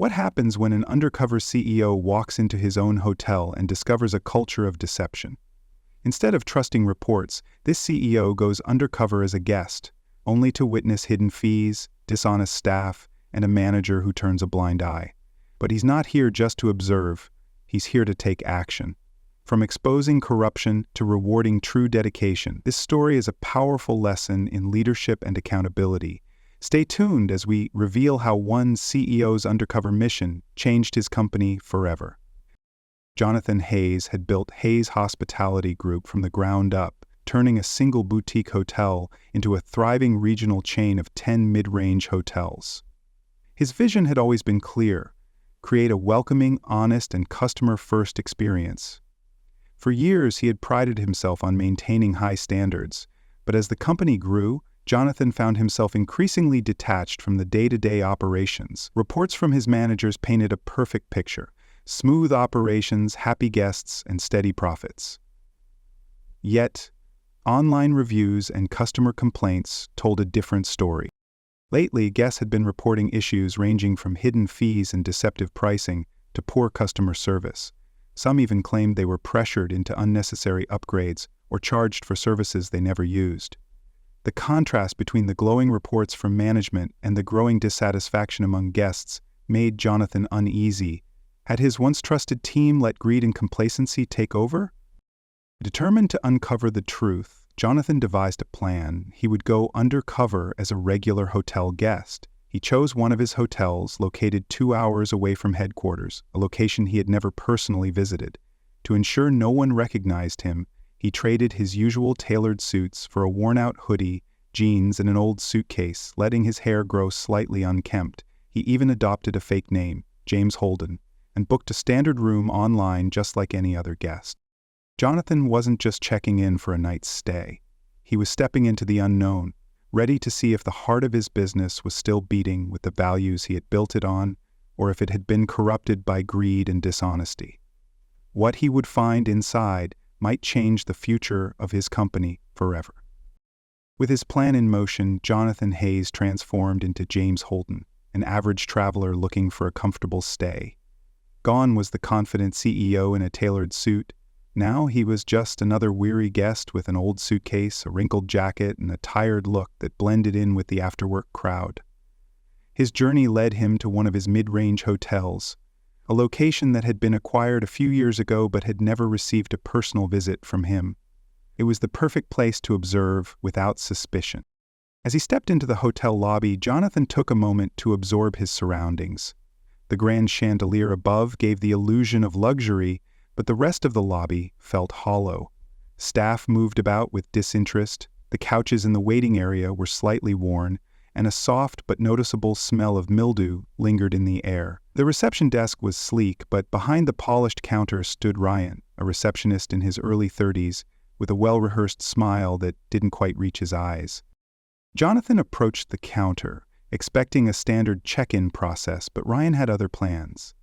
What happens when an undercover CEO walks into his own hotel and discovers a culture of deception? Instead of trusting reports, this CEO goes undercover as a guest, only to witness hidden fees, dishonest staff, and a manager who turns a blind eye. But he's not here just to observe, he's here to take action. From exposing corruption to rewarding true dedication, this story is a powerful lesson in leadership and accountability. Stay tuned as we reveal how one CEO's undercover mission changed his company forever. Jonathan Hayes had built Hayes Hospitality Group from the ground up, turning a single boutique hotel into a thriving regional chain of 10 mid-range hotels. His vision had always been clear: create a welcoming, honest, and customer-first experience. For years, he had prided himself on maintaining high standards, but as the company grew, Jonathan found himself increasingly detached from the day-to-day operations. Reports from his managers painted a perfect picture: smooth operations, happy guests, and steady profits. Yet, online reviews and customer complaints told a different story. Lately, guests had been reporting issues ranging from hidden fees and deceptive pricing to poor customer service. Some even claimed they were pressured into unnecessary upgrades or charged for services they never used. The contrast between the glowing reports from management and the growing dissatisfaction among guests made Jonathan uneasy. Had his once trusted team let greed and complacency take over? Determined to uncover the truth, Jonathan devised a plan. He would go undercover as a regular hotel guest. He chose one of his hotels located 2 hours away from headquarters, a location he had never personally visited. To ensure no one recognized him, he traded his usual tailored suits for a worn-out hoodie, jeans, and an old suitcase, letting his hair grow slightly unkempt. He even adopted a fake name, James Holden, and booked a standard room online just like any other guest. Jonathan wasn't just checking in for a night's stay. He was stepping into the unknown, ready to see if the heart of his business was still beating with the values he had built it on, or if it had been corrupted by greed and dishonesty. What he would find inside might change the future of his company forever. With his plan in motion, Jonathan Hayes transformed into James Holden, an average traveler looking for a comfortable stay. Gone was the confident CEO in a tailored suit. Now he was just another weary guest with an old suitcase, a wrinkled jacket, and a tired look that blended in with the after-work crowd. His journey led him to one of his mid-range hotels, a location that had been acquired a few years ago but had never received a personal visit from him. It was the perfect place to observe without suspicion. As he stepped into the hotel lobby, Jonathan took a moment to absorb his surroundings. The grand chandelier above gave the illusion of luxury, but the rest of the lobby felt hollow. Staff moved about with disinterest, the couches in the waiting area were slightly worn, and a soft but noticeable smell of mildew lingered in the air. The reception desk was sleek, but behind the polished counter stood Ryan, a receptionist in his early 30s, with a well-rehearsed smile that didn't quite reach his eyes. Jonathan approached the counter, expecting a standard check-in process, but Ryan had other plans.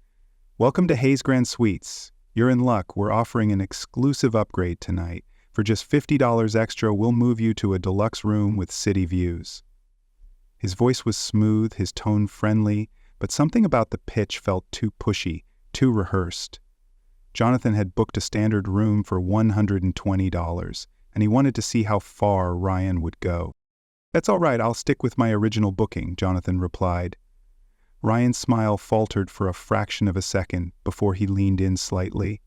"Welcome to Hayes Grand Suites. You're in luck. We're offering an exclusive upgrade tonight. For just $50 extra, we'll move you to a deluxe room with city views." His voice was smooth, his tone friendly, but something about the pitch felt too pushy, too rehearsed. Jonathan had booked a standard room for $120, and he wanted to see how far Ryan would go. "That's all right, I'll stick with my original booking," Jonathan replied. Ryan's smile faltered for a fraction of a second before he leaned in slightly.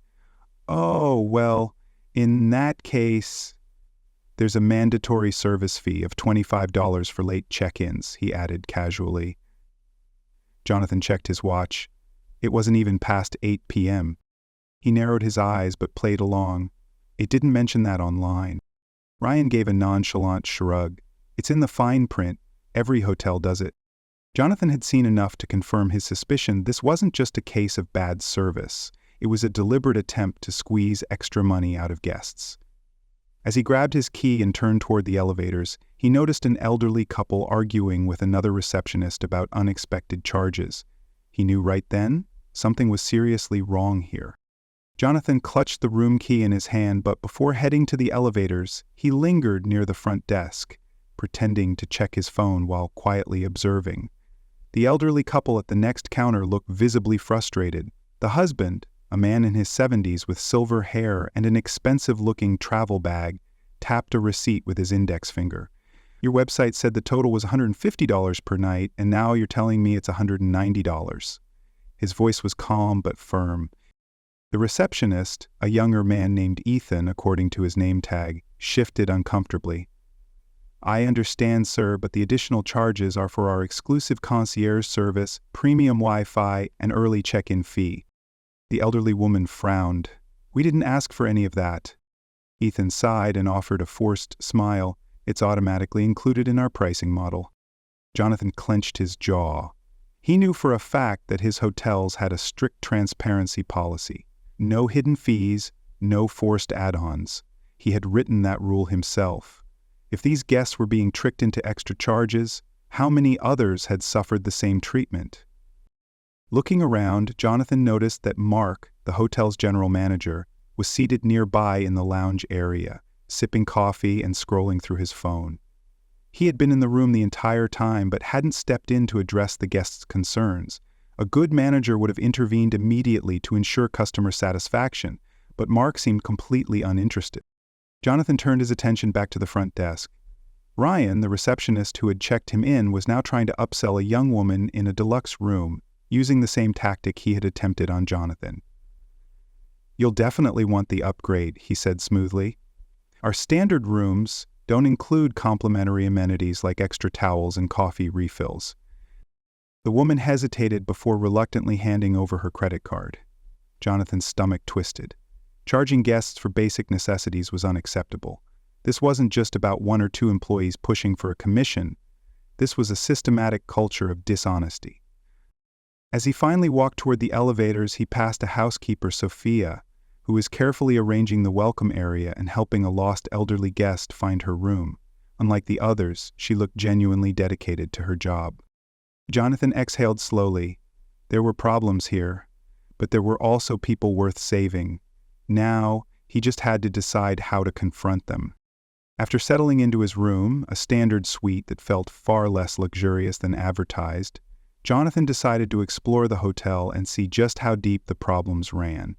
"Oh, well, in that case, there's a mandatory service fee of $25 for late check-ins," he added casually. Jonathan checked his watch. It wasn't even past 8 p.m. He narrowed his eyes but played along. "It didn't mention that online." Ryan gave a nonchalant shrug. "It's in the fine print. Every hotel does it." Jonathan had seen enough to confirm his suspicion. This wasn't just a case of bad service. It was a deliberate attempt to squeeze extra money out of guests. As he grabbed his key and turned toward the elevators, he noticed an elderly couple arguing with another receptionist about unexpected charges. He knew right then something was seriously wrong here. Jonathan clutched the room key in his hand, but before heading to the elevators, he lingered near the front desk, pretending to check his phone while quietly observing. The elderly couple at the next counter looked visibly frustrated. The husband, a man in his 70s with silver hair and an expensive-looking travel bag, tapped a receipt with his index finger. "Your website said the total was $150 per night, and now you're telling me it's $190. His voice was calm but firm. The receptionist, a younger man named Ethan according to his name tag, shifted uncomfortably. "I understand, sir, but the additional charges are for our exclusive concierge service, premium Wi-Fi, and early check-in fee." The elderly woman frowned. "We didn't ask for any of that." Ethan sighed and offered a forced smile. "It's automatically included in our pricing model." Jonathan clenched his jaw. He knew for a fact that his hotels had a strict transparency policy. No hidden fees, no forced add-ons. He had written that rule himself. If these guests were being tricked into extra charges, how many others had suffered the same treatment? Looking around, Jonathan noticed that Mark, the hotel's general manager, was seated nearby in the lounge area, sipping coffee and scrolling through his phone. He had been in the room the entire time but hadn't stepped in to address the guests' concerns. A good manager would have intervened immediately to ensure customer satisfaction, but Mark seemed completely uninterested. Jonathan turned his attention back to the front desk. Ryan, the receptionist who had checked him in, was now trying to upsell a young woman in a deluxe room, using the same tactic he had attempted on Jonathan. "You'll definitely want the upgrade," he said smoothly. "Our standard rooms don't include complimentary amenities like extra towels and coffee refills." The woman hesitated before reluctantly handing over her credit card. Jonathan's stomach twisted. Charging guests for basic necessities was unacceptable. This wasn't just about one or two employees pushing for a commission. This was a systematic culture of dishonesty. As he finally walked toward the elevators, he passed a housekeeper, Sophia, who was carefully arranging the welcome area and helping a lost elderly guest find her room. Unlike the others, she looked genuinely dedicated to her job. Jonathan exhaled slowly. There were problems here, but there were also people worth saving. Now, he just had to decide how to confront them. After settling into his room, a standard suite that felt far less luxurious than advertised, Jonathan decided to explore the hotel and see just how deep the problems ran.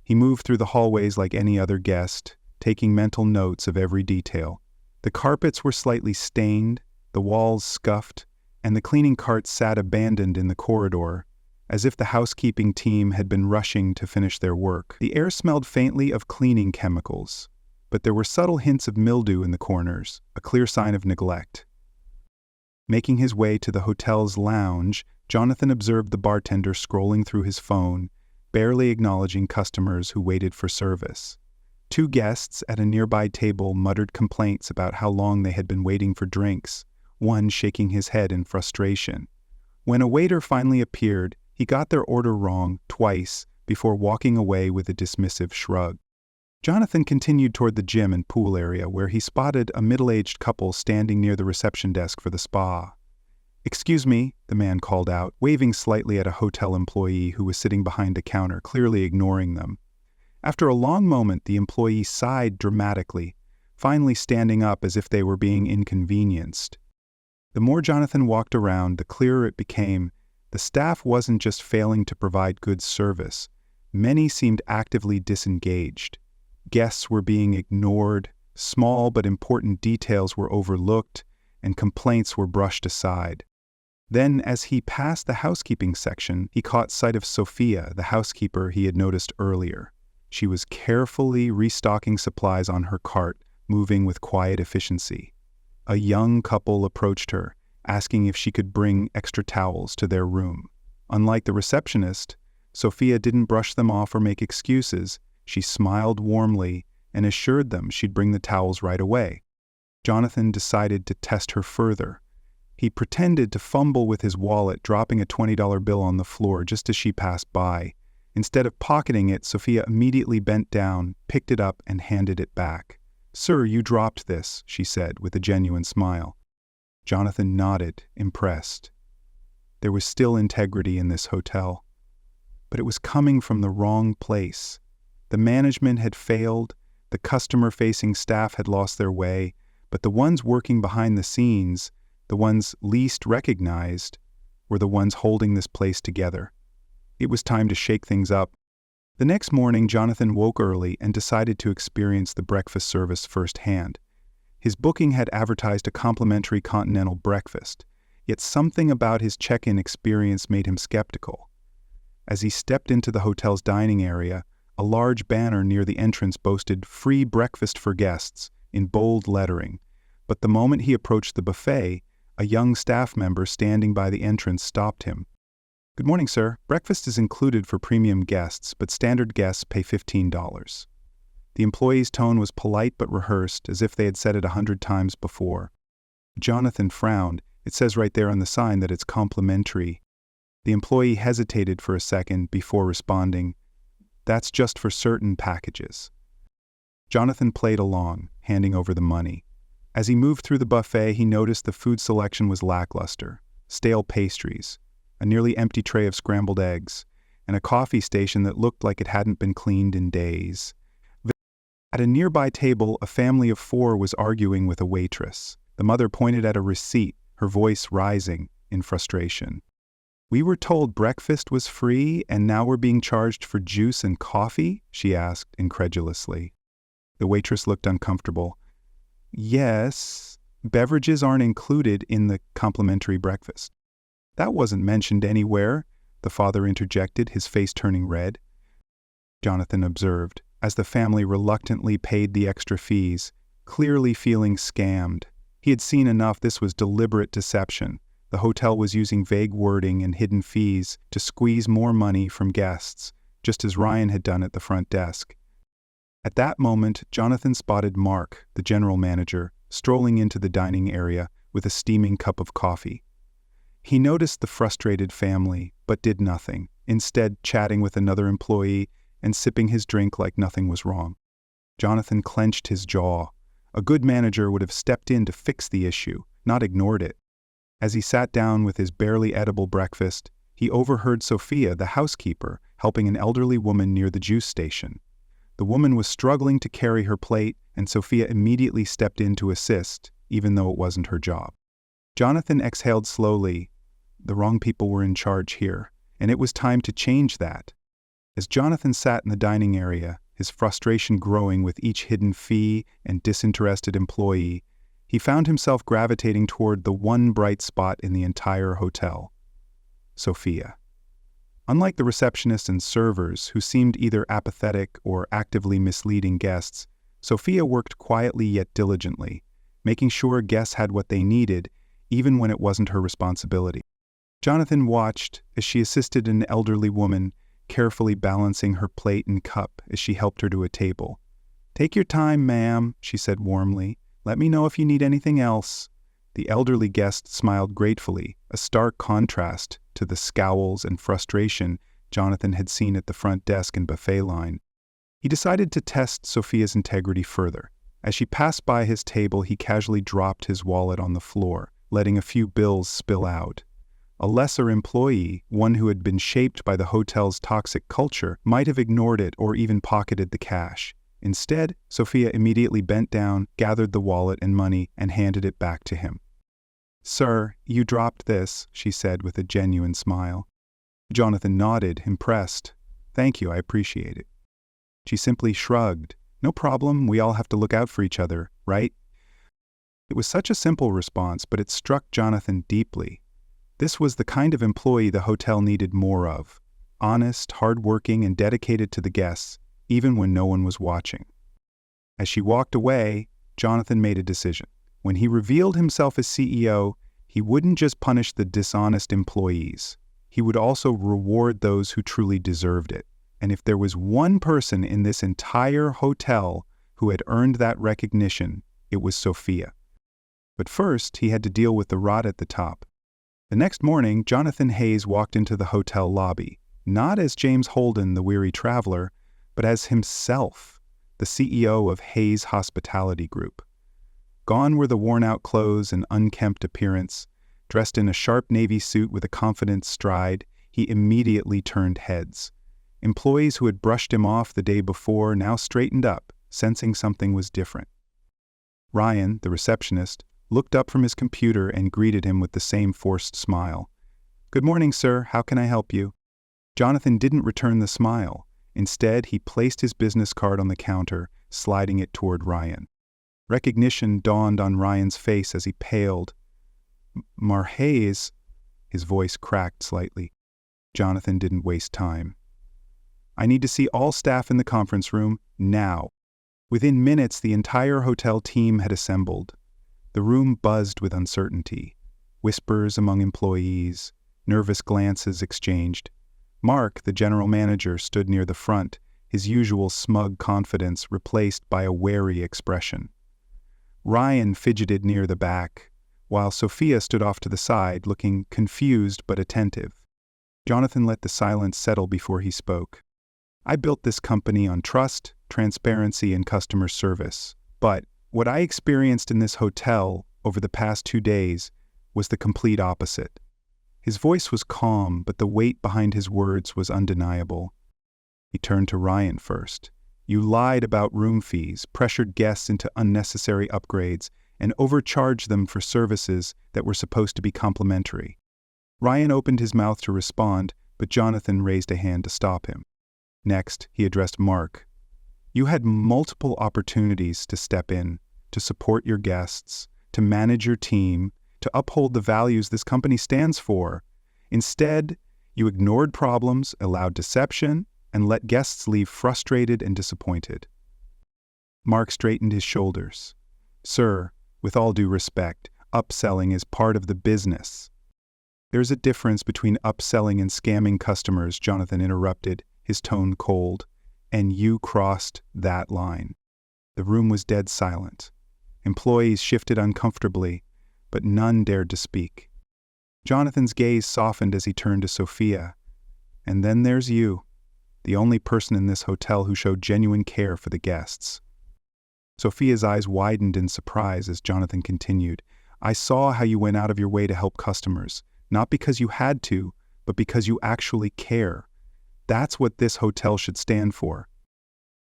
He moved through the hallways like any other guest, taking mental notes of every detail. The carpets were slightly stained, the walls scuffed, and the cleaning cart sat abandoned in the corridor, as if the housekeeping team had been rushing to finish their work. The air smelled faintly of cleaning chemicals, but there were subtle hints of mildew in the corners, a clear sign of neglect. Making his way to the hotel's lounge, Jonathan observed the bartender scrolling through his phone, barely acknowledging customers who waited for service. Two guests at a nearby table muttered complaints about how long they had been waiting for drinks, one shaking his head in frustration. When a waiter finally appeared, he got their order wrong twice before walking away with a dismissive shrug. Jonathan continued toward the gym and pool area where he spotted a middle-aged couple standing near the reception desk for the spa. "Excuse me," the man called out, waving slightly at a hotel employee who was sitting behind a counter, clearly ignoring them. After a long moment, the employee sighed dramatically, finally standing up as if they were being inconvenienced. The more Jonathan walked around, the clearer it became. The staff wasn't just failing to provide good service. Many seemed actively disengaged. Guests were being ignored, small but important details were overlooked, and complaints were brushed aside. Then, as he passed the housekeeping section, he caught sight of Sophia, the housekeeper he had noticed earlier. She was carefully restocking supplies on her cart, moving with quiet efficiency. A young couple approached her, asking if she could bring extra towels to their room. Unlike the receptionist, Sophia didn't brush them off or make excuses. She smiled warmly and assured them she'd bring the towels right away. Jonathan decided to test her further. He pretended to fumble with his wallet, dropping a $20 bill on the floor just as she passed by. Instead of pocketing it, Sophia immediately bent down, picked it up, and handed it back. "Sir, you dropped this," she said with a genuine smile. Jonathan nodded, impressed. There was still integrity in this hotel. But it was coming from the wrong place. The management had failed, the customer-facing staff had lost their way, but the ones working behind the scenes, the ones least recognized, were the ones holding this place together. It was time to shake things up. The next morning, Jonathan woke early and decided to experience the breakfast service firsthand. His booking had advertised a complimentary continental breakfast, yet something about his check-in experience made him skeptical. As he stepped into the hotel's dining area, a large banner near the entrance boasted "Free breakfast for guests" in bold lettering. But the moment he approached the buffet, a young staff member standing by the entrance stopped him. "Good morning, sir. Breakfast is included for premium guests, but standard guests pay $15. The employee's tone was polite but rehearsed, as if they had said it 100 times before. Jonathan frowned. It says right there on the sign that it's complimentary. The employee hesitated for a second before responding, "That's just for certain packages." Jonathan played along, handing over the money. As he moved through the buffet, he noticed the food selection was lackluster. Stale pastries, a nearly empty tray of scrambled eggs, and a coffee station that looked like it hadn't been cleaned in days. At a nearby table, a family of 4 was arguing with a waitress. The mother pointed at a receipt, her voice rising in frustration. "We were told breakfast was free, and now we're being charged for juice and coffee?" she asked incredulously. The waitress looked uncomfortable. "Yes, beverages aren't included in the complimentary breakfast." "That wasn't mentioned anywhere," the father interjected, his face turning red. Jonathan observed, as the family reluctantly paid the extra fees, clearly feeling scammed. He had seen enough. This was deliberate deception. The hotel was using vague wording and hidden fees to squeeze more money from guests, just as Ryan had done at the front desk. At that moment, Jonathan spotted Mark, the general manager, strolling into the dining area with a steaming cup of coffee. He noticed the frustrated family, but did nothing, instead chatting with another employee and sipping his drink like nothing was wrong. Jonathan clenched his jaw. A good manager would have stepped in to fix the issue, not ignored it. As he sat down with his barely edible breakfast, he overheard Sophia, the housekeeper, helping an elderly woman near the juice station. The woman was struggling to carry her plate, and Sophia immediately stepped in to assist, even though it wasn't her job. Jonathan exhaled slowly. The wrong people were in charge here, and it was time to change that. As Jonathan sat in the dining area, his frustration growing with each hidden fee and disinterested employee, he found himself gravitating toward the one bright spot in the entire hotel: Sophia. Unlike the receptionist and servers, who seemed either apathetic or actively misleading guests, Sophia worked quietly yet diligently, making sure guests had what they needed, even when it wasn't her responsibility. Jonathan watched as she assisted an elderly woman, carefully balancing her plate and cup as she helped her to a table. "Take your time, ma'am," she said warmly. "Let me know if you need anything else." The elderly guest smiled gratefully, a stark contrast to the scowls and frustration Jonathan had seen at the front desk and buffet line. He decided to test Sophia's integrity further. As she passed by his table, he casually dropped his wallet on the floor, letting a few bills spill out. A lesser employee, one who had been shaped by the hotel's toxic culture, might have ignored it or even pocketed the cash. Instead, Sophia immediately bent down, gathered the wallet and money, and handed it back to him. "Sir, you dropped this," she said with a genuine smile. Jonathan nodded, impressed. "Thank you, I appreciate it." She simply shrugged. "No problem, we all have to look out for each other, right?" It was such a simple response, but it struck Jonathan deeply. This was the kind of employee the hotel needed more of: honest, hardworking, and dedicated to the guests, even when no one was watching. As she walked away, Jonathan made a decision. When he revealed himself as CEO, he wouldn't just punish the dishonest employees. He would also reward those who truly deserved it. And if there was one person in this entire hotel who had earned that recognition, it was Sophia. But first, he had to deal with the rot at the top. The next morning, Jonathan Hayes walked into the hotel lobby, not as James Holden, the weary traveler, but as himself, the CEO of Hayes Hospitality Group. Gone were the worn-out clothes and unkempt appearance. Dressed in a sharp navy suit with a confident stride, he immediately turned heads. Employees who had brushed him off the day before now straightened up, sensing something was different. Ryan, the receptionist, looked up from his computer and greeted him with the same forced smile. "Good morning, sir. How can I help you?" Jonathan didn't return the smile. Instead, he placed his business card on the counter, sliding it toward Ryan. Recognition dawned on Ryan's face as he paled. "Marhays," his voice cracked slightly. Jonathan didn't waste time. "I need to see all staff in the conference room, now." Within minutes, the entire hotel team had assembled. The room buzzed with uncertainty. Whispers among employees, nervous glances exchanged. Mark, the general manager, stood near the front, his usual smug confidence replaced by a wary expression. Ryan fidgeted near the back, while Sophia stood off to the side, looking confused but attentive. Jonathan let the silence settle before he spoke. "I built this company on trust, transparency, and customer service. But what I experienced in this hotel over the past 2 days was the complete opposite." His voice was calm, but the weight behind his words was undeniable. He turned to Ryan first. "You lied about room fees, pressured guests into unnecessary upgrades, and overcharged them for services that were supposed to be complimentary." Ryan opened his mouth to respond, but Jonathan raised a hand to stop him. Next, he addressed Mark. "You had multiple opportunities to step in, to support your guests, to manage your team, to uphold the values this company stands for. Instead, you ignored problems, allowed deception, and let guests leave frustrated and disappointed." Mark straightened his shoulders. "Sir, with all due respect, upselling is part of the business." "There's a difference between upselling and scamming customers," Jonathan interrupted, his tone cold, "and you crossed that line." The room was dead silent. Employees shifted uncomfortably, but none dared to speak. Jonathan's gaze softened as he turned to Sophia. "And then there's you, the only person in this hotel who showed genuine care for the guests." Sophia's eyes widened in surprise as Jonathan continued. "I saw how you went out of your way to help customers, not because you had to, but because you actually care. That's what this hotel should stand for."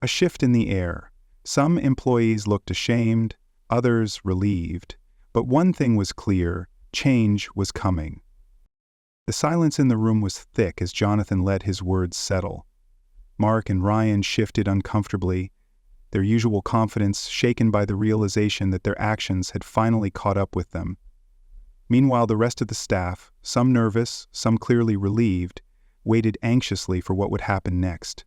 A shift in the air. Some employees looked ashamed, others relieved. But one thing was clear: change was coming. The silence in the room was thick as Jonathan let his words settle. Mark and Ryan shifted uncomfortably, their usual confidence shaken by the realization that their actions had finally caught up with them. Meanwhile, the rest of the staff, some nervous, some clearly relieved, waited anxiously for what would happen next.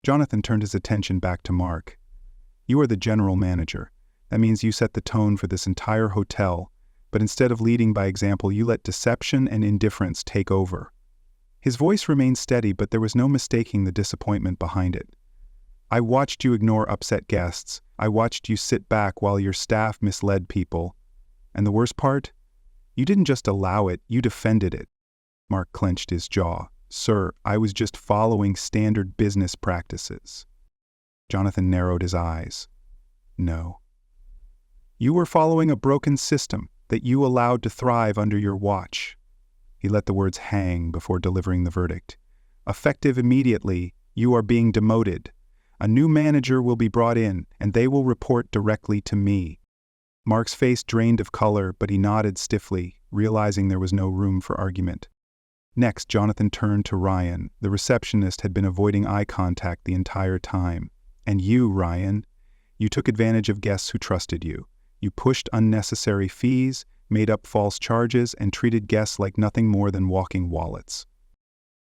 Jonathan turned his attention back to Mark. "You are the general manager. That means you set the tone for this entire hotel, but instead of leading by example, you let deception and indifference take over." His voice remained steady, but there was no mistaking the disappointment behind it. "I watched you ignore upset guests. I watched you sit back while your staff misled people. And the worst part? You didn't just allow it, you defended it." Mark clenched his jaw. "Sir, I was just following standard business practices." Jonathan narrowed his eyes. "No. You were following a broken system that you allowed to thrive under your watch." He let the words hang before delivering the verdict. "Effective immediately, you are being demoted. A new manager will be brought in, and they will report directly to me." Mark's face drained of color, but he nodded stiffly, realizing there was no room for argument. Next, Jonathan turned to Ryan. The receptionist had been avoiding eye contact the entire time. "And you, Ryan, you took advantage of guests who trusted you. You pushed unnecessary fees, made up false charges, and treated guests like nothing more than walking wallets."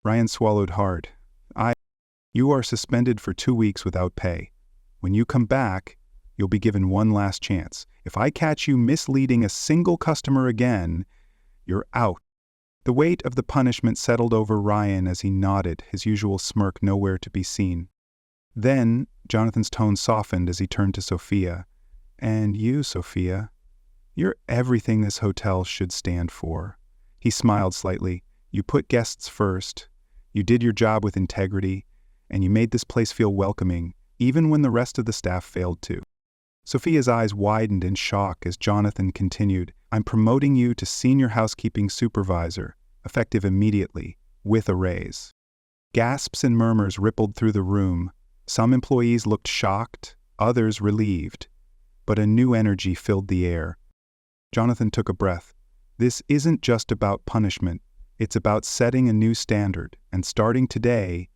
Ryan swallowed hard. "You are suspended for 2 weeks without pay. When you come back, you'll be given one last chance. If I catch you misleading a single customer again, you're out." The weight of the punishment settled over Ryan as he nodded, his usual smirk nowhere to be seen. Then, Jonathan's tone softened as he turned to Sophia. "And you, Sophia, you're everything this hotel should stand for." He smiled slightly. "You put guests first, you did your job with integrity, and you made this place feel welcoming, even when the rest of the staff failed to." Sophia's eyes widened in shock as Jonathan continued. "I'm promoting you to senior housekeeping supervisor, effective immediately, with a raise." Gasps and murmurs rippled through the room. Some employees looked shocked, others relieved. But a new energy filled the air. Jonathan took a breath. This isn't just about punishment. It's about setting a new standard, and starting today,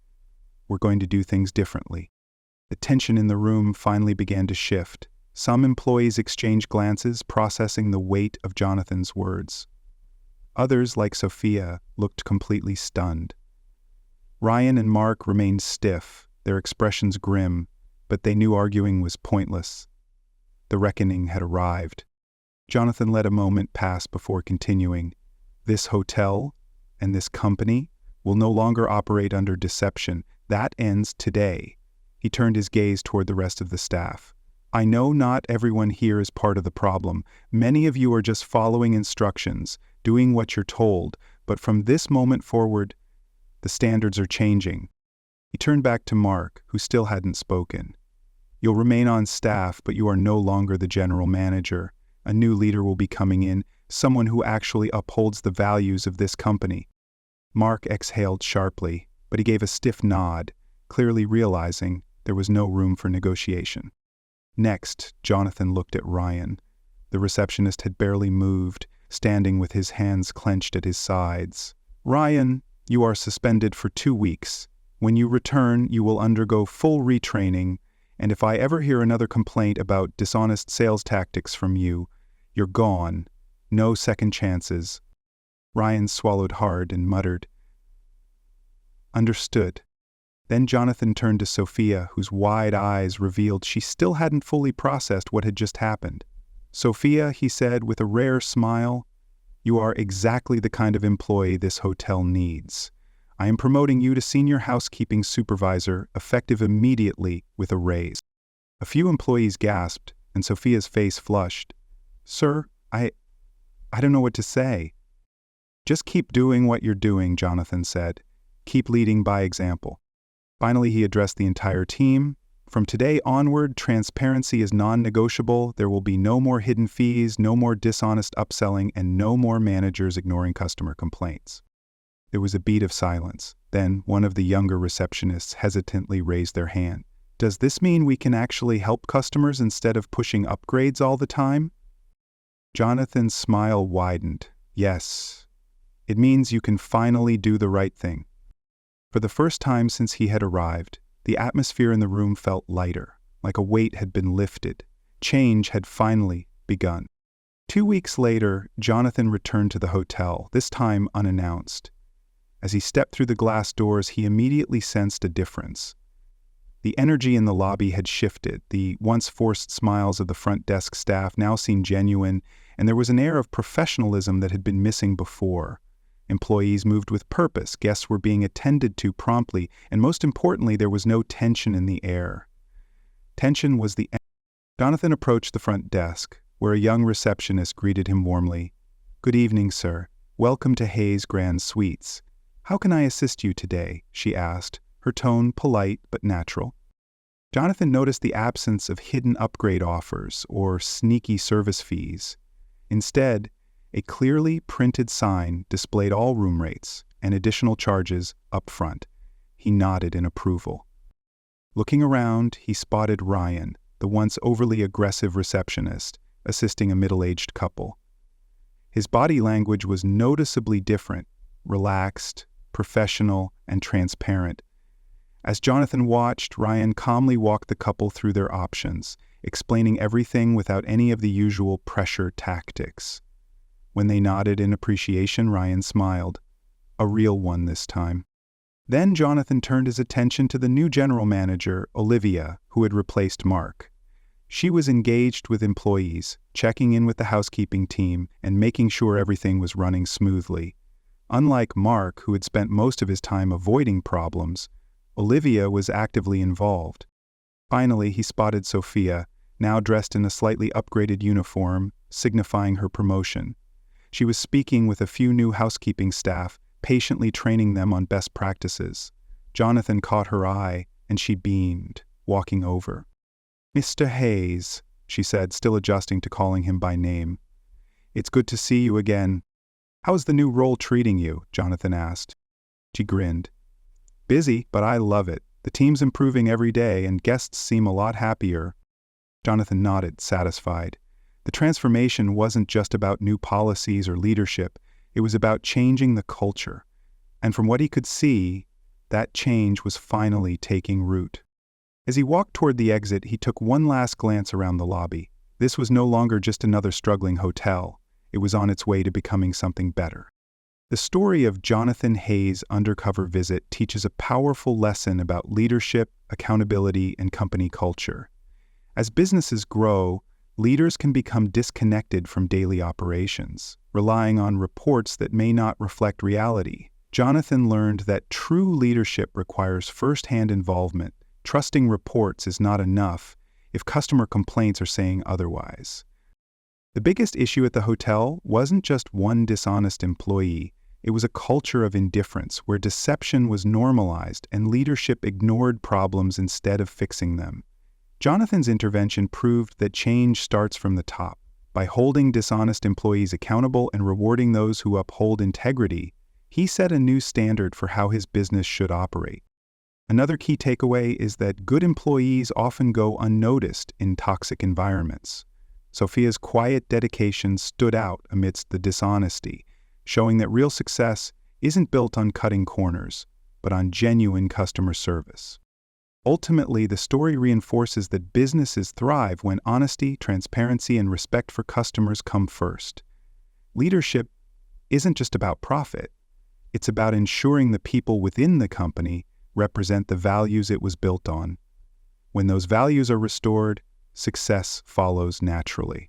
we're going to do things differently. The tension in the room finally began to shift. Some employees exchanged glances, processing the weight of Jonathan's words. Others, like Sophia, looked completely stunned. Ryan and Mark remained stiff, their expressions grim, but they knew arguing was pointless. The reckoning had arrived. Jonathan let a moment pass before continuing. This hotel and this company will no longer operate under deception. That ends today. He turned his gaze toward the rest of the staff. I know not everyone here is part of the problem. Many of you are just following instructions, doing what you're told, but from this moment forward, the standards are changing. He turned back to Mark, who still hadn't spoken. You'll remain on staff, but you are no longer the general manager. A new leader will be coming in, someone who actually upholds the values of this company. Mark exhaled sharply, but he gave a stiff nod, clearly realizing there was no room for negotiation. Next, Jonathan looked at Ryan. The receptionist had barely moved, standing with his hands clenched at his sides. Ryan, you are suspended for 2 weeks. When you return, you will undergo full retraining, and if I ever hear another complaint about dishonest sales tactics from you, you're gone. No second chances. Ryan swallowed hard and muttered, Understood. Then Jonathan turned to Sophia, whose wide eyes revealed she still hadn't fully processed what had just happened. Sophia, he said with a rare smile, you are exactly the kind of employee this hotel needs. I am promoting you to senior housekeeping supervisor, effective immediately with a raise. A few employees gasped, and Sophia's face flushed. Sir, I don't know what to say. Just keep doing what you're doing, Jonathan said. Keep leading by example. Finally, he addressed the entire team. From today onward, transparency is non-negotiable. There will be no more hidden fees, no more dishonest upselling, and no more managers ignoring customer complaints. There was a beat of silence. Then one of the younger receptionists hesitantly raised their hand. Does this mean we can actually help customers instead of pushing upgrades all the time? Jonathan's smile widened. Yes. It means you can finally do the right thing. For the first time since he had arrived, the atmosphere in the room felt lighter, like a weight had been lifted. Change had finally begun. 2 weeks later, Jonathan returned to the hotel, this time unannounced. As he stepped through the glass doors, he immediately sensed a difference. The energy in the lobby had shifted. The once forced smiles of the front desk staff now seemed genuine, and there was an air of professionalism that had been missing before. Employees moved with purpose, guests were being attended to promptly, and most importantly, there was no tension in the air. Tension was the end. Jonathan approached the front desk, where a young receptionist greeted him warmly. Good evening, sir. Welcome to Hayes Grand Suites. How can I assist you today? She asked, her tone polite but natural. Jonathan noticed the absence of hidden upgrade offers or sneaky service fees. Instead, a clearly printed sign displayed all room rates and additional charges up front. He nodded in approval. Looking around, he spotted Ryan, the once overly aggressive receptionist, assisting a middle-aged couple. His body language was noticeably different, relaxed, professional, and transparent. As Jonathan watched, Ryan calmly walked the couple through their options, explaining everything without any of the usual pressure tactics. When they nodded in appreciation, Ryan smiled. A real one this time. Then Jonathan turned his attention to the new general manager, Olivia, who had replaced Mark. She was engaged with employees, checking in with the housekeeping team, and making sure everything was running smoothly. Unlike Mark, who had spent most of his time avoiding problems, Olivia was actively involved. Finally, he spotted Sophia, now dressed in a slightly upgraded uniform, signifying her promotion. She was speaking with a few new housekeeping staff, patiently training them on best practices. Jonathan caught her eye, and she beamed, walking over. Mr. Hayes, she said, still adjusting to calling him by name. It's good to see you again. How's the new role treating you? Jonathan asked. She grinned. Busy, but I love it. The team's improving every day, and guests seem a lot happier. Jonathan nodded, satisfied. The transformation wasn't just about new policies or leadership. It was about changing the culture. And from what he could see, that change was finally taking root. As he walked toward the exit, he took one last glance around the lobby. This was no longer just another struggling hotel. It was on its way to becoming something better. The story of Jonathan Hayes' undercover visit teaches a powerful lesson about leadership, accountability, and company culture. As businesses grow, leaders can become disconnected from daily operations, relying on reports that may not reflect reality. Jonathan learned that true leadership requires first-hand involvement. Trusting reports is not enough if customer complaints are saying otherwise. The biggest issue at the hotel wasn't just one dishonest employee. It was a culture of indifference where deception was normalized and leadership ignored problems instead of fixing them. Jonathan's intervention proved that change starts from the top. By holding dishonest employees accountable and rewarding those who uphold integrity, he set a new standard for how his business should operate. Another key takeaway is that good employees often go unnoticed in toxic environments. Sophia's quiet dedication stood out amidst the dishonesty, showing that real success isn't built on cutting corners, but on genuine customer service. Ultimately, the story reinforces that businesses thrive when honesty, transparency, and respect for customers come first. Leadership isn't just about profit. It's about ensuring the people within the company represent the values it was built on. When those values are restored, success follows naturally.